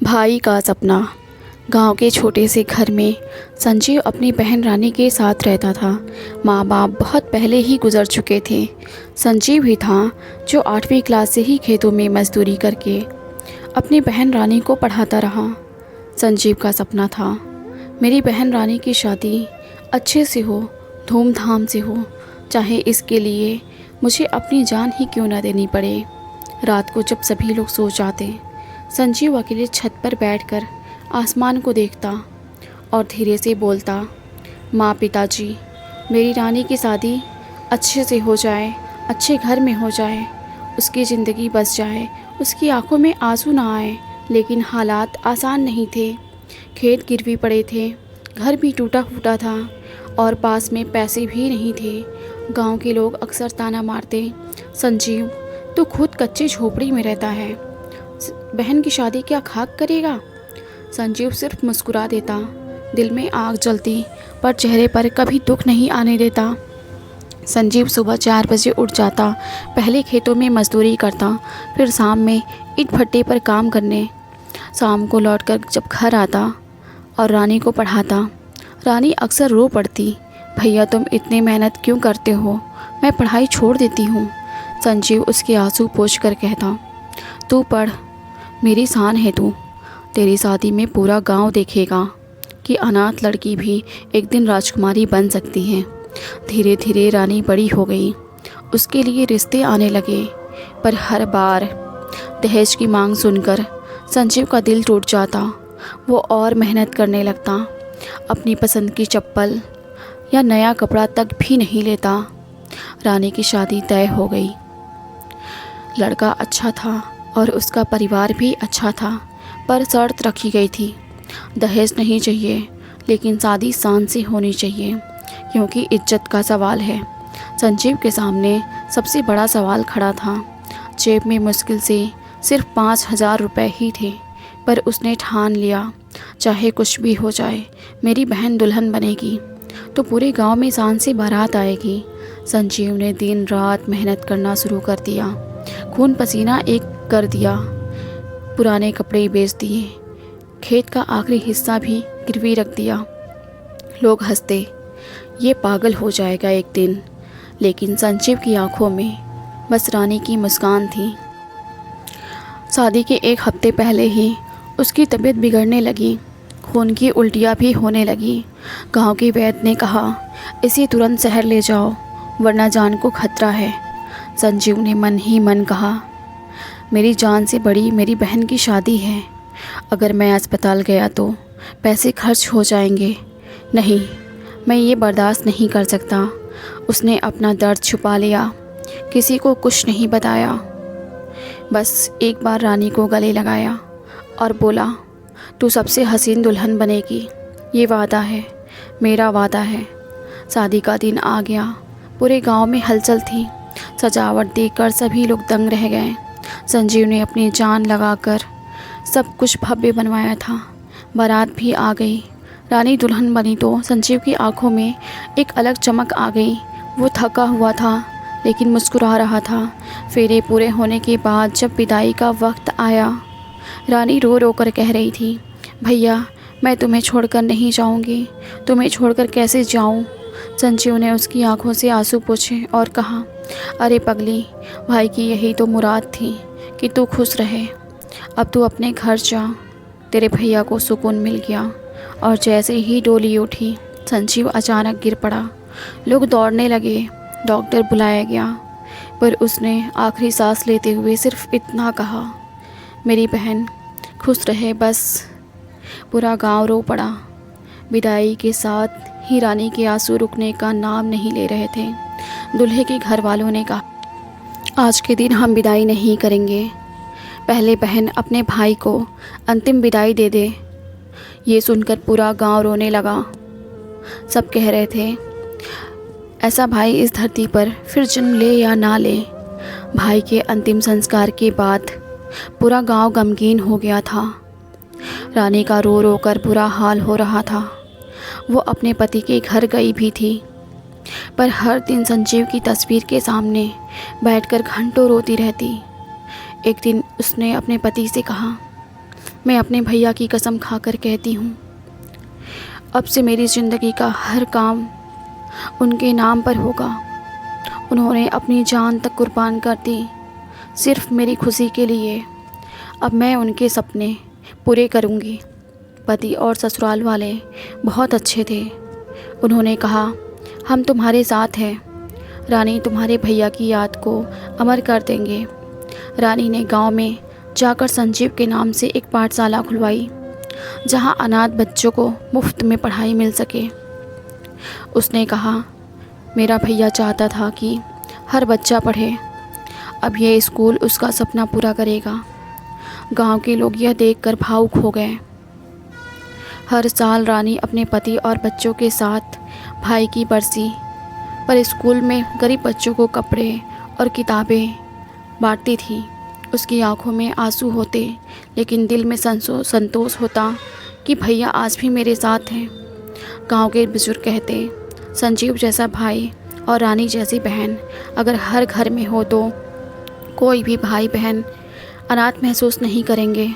भाई का सपना। गांव के छोटे से घर में संजीव अपनी बहन रानी के साथ रहता था। माँ बाप बहुत पहले ही गुजर चुके थे। संजीव ही था जो 8वीं क्लास से ही खेतों में मजदूरी करके अपनी बहन रानी को पढ़ाता रहा। संजीव का सपना था मेरी बहन रानी की शादी अच्छे से हो, धूमधाम से हो, चाहे इसके लिए मुझे अपनी जान ही क्यों न देनी पड़े। रात को जब सभी लोग सो जाते, संजीव अकेले छत पर बैठकर आसमान को देखता और धीरे से बोलता, माँ पिताजी, मेरी रानी की शादी अच्छे से हो जाए, अच्छे घर में हो जाए, उसकी ज़िंदगी बस जाए, उसकी आंखों में आंसू ना आए। लेकिन हालात आसान नहीं थे। खेत गिरवी पड़े थे, घर भी टूटा फूटा था और पास में पैसे भी नहीं थे। गांव के लोग अक्सर ताना मारते, संजीव तू खुद कच्ची झोपड़ी में रहता है, बहन की शादी क्या खाक करेगा। संजीव सिर्फ मुस्कुरा देता। दिल में आग जलती पर चेहरे पर कभी दुख नहीं आने देता। संजीव सुबह 4 बजे उठ जाता, पहले खेतों में मजदूरी करता, फिर शाम में ईंट भट्टे पर काम करने। शाम को लौटकर जब घर आता और रानी को पढ़ाता, रानी अक्सर रो पड़ती, भैया तुम इतनी मेहनत क्यों करते हो, मैं पढ़ाई छोड़ देती हूँ। संजीव उसके आंसू पोंछ कर कहता, तू पढ़, मेरी शान है तू। तेरी शादी में पूरा गांव देखेगा कि अनाथ लड़की भी एक दिन राजकुमारी बन सकती है। धीरे धीरे रानी बड़ी हो गई, उसके लिए रिश्ते आने लगे, पर हर बार दहेज की मांग सुनकर संजीव का दिल टूट जाता। वो और मेहनत करने लगता, अपनी पसंद की चप्पल या नया कपड़ा तक भी नहीं लेता। रानी की शादी तय हो गई। लड़का अच्छा था और उसका परिवार भी अच्छा था, पर शर्त रखी गई थी, दहेज नहीं चाहिए, लेकिन शादी शान से होनी चाहिए, क्योंकि इज्जत का सवाल है। संजीव के सामने सबसे बड़ा सवाल खड़ा था। जेब में मुश्किल से सिर्फ 5,000 रुपये ही थे, पर उसने ठान लिया, चाहे कुछ भी हो जाए, मेरी बहन दुल्हन बनेगी तो पूरे गांव में शान से बारात आएगी। संजीव ने दिन रात मेहनत करना शुरू कर दिया, खून पसीना एक कर दिया, पुराने कपड़े बेच दिए, खेत का आखिरी हिस्सा भी गिरवी रख दिया। लोग हंसते, ये पागल हो जाएगा एक दिन, लेकिन संजीव की आंखों में बस रानी की मुस्कान थी। शादी के 1 हफ्ते पहले ही उसकी तबीयत बिगड़ने लगी, खून की उल्टियाँ भी होने लगी। गांव के वैद्य ने कहा, इसे तुरंत शहर ले जाओ, वरना जान को खतरा है। संजीव ने मन ही मन कहा, मेरी जान से बड़ी मेरी बहन की शादी है, अगर मैं अस्पताल गया तो पैसे खर्च हो जाएंगे। नहीं, मैं ये बर्दाश्त नहीं कर सकता। उसने अपना दर्द छुपा लिया, किसी को कुछ नहीं बताया, बस एक बार रानी को गले लगाया और बोला, तू सबसे हसीन दुल्हन बनेगी, ये वादा है, मेरा वादा है। शादी का दिन आ गया, पूरे गांव में हलचल थी। सजावट देखकर सभी लोग दंग रह गए। संजीव ने अपनी जान लगाकर सब कुछ भव्य बनवाया था। बारात भी आ गई। रानी दुल्हन बनी तो संजीव की आंखों में एक अलग चमक आ गई। वो थका हुआ था, लेकिन मुस्कुरा रहा था। फेरे पूरे होने के बाद जब विदाई का वक्त आया, रानी रो रो कर कह रही थी, भैया मैं तुम्हें छोड़कर नहीं जाऊंगी, तुम्हें छोड़कर कैसे जाऊं। संजीव ने उसकी आंखों से आंसू पोंछे और कहा, अरे पगली, भाई की यही तो मुराद थी कि तू खुश रहे। अब तू अपने घर जा। तेरे भैया को सुकून मिल गया। और जैसे ही डोली उठी, संजीव अचानक गिर पड़ा। लोग दौड़ने लगे, डॉक्टर बुलाया गया, पर उसने आखिरी सांस लेते हुए सिर्फ इतना कहा, मेरी बहन खुश रहे बस। पूरा गांव रो पड़ा। विदाई के साथ ही रानी के आंसू रुकने का नाम नहीं ले रहे थे। दूल्हे के घर वालों ने कहा, आज के दिन हम विदाई नहीं करेंगे, पहले बहन अपने भाई को अंतिम विदाई दे दे। ये सुनकर पूरा गांव रोने लगा। सब कह रहे थे, ऐसा भाई इस धरती पर फिर जन्म ले या ना ले। भाई के अंतिम संस्कार के बाद पूरा गांव गमगीन हो गया था। रानी का रो रो कर बुरा हाल हो रहा था। वो अपने पति के घर गई भी थी, पर हर दिन संजीव की तस्वीर के सामने बैठकर घंटों रोती रहती। एक दिन उसने अपने पति से कहा, मैं अपने भैया की कसम खाकर कहती हूँ, अब से मेरी ज़िंदगी का हर काम उनके नाम पर होगा। उन्होंने अपनी जान तक कुर्बान कर दी सिर्फ़ मेरी खुशी के लिए। अब मैं उनके सपने पूरे करूँगी। पति और ससुराल वाले बहुत अच्छे थे। उन्होंने कहा, हम तुम्हारे साथ हैं। रानी तुम्हारे भैया की याद को अमर कर देंगे। रानी ने गांव में जाकर संजीव के नाम से एक पाठशाला खुलवाई, जहां अनाथ बच्चों को मुफ्त में पढ़ाई मिल सके। उसने कहा, मेरा भैया चाहता था कि हर बच्चा पढ़े। अब यह स्कूल उसका सपना पूरा करेगा। गांव के लोग यह देखकर भावुक हो गए। हर साल रानी अपने पति और बच्चों के साथ भाई की बरसी पर स्कूल में गरीब बच्चों को कपड़े और किताबें बांटती थी। उसकी आंखों में आंसू होते, लेकिन दिल में संतोष होता कि भैया आज भी मेरे साथ हैं। गांव के बुजुर्ग कहते, संजीव जैसा भाई और रानी जैसी बहन अगर हर घर में हो तो कोई भी भाई बहन अनाथ महसूस नहीं करेंगे।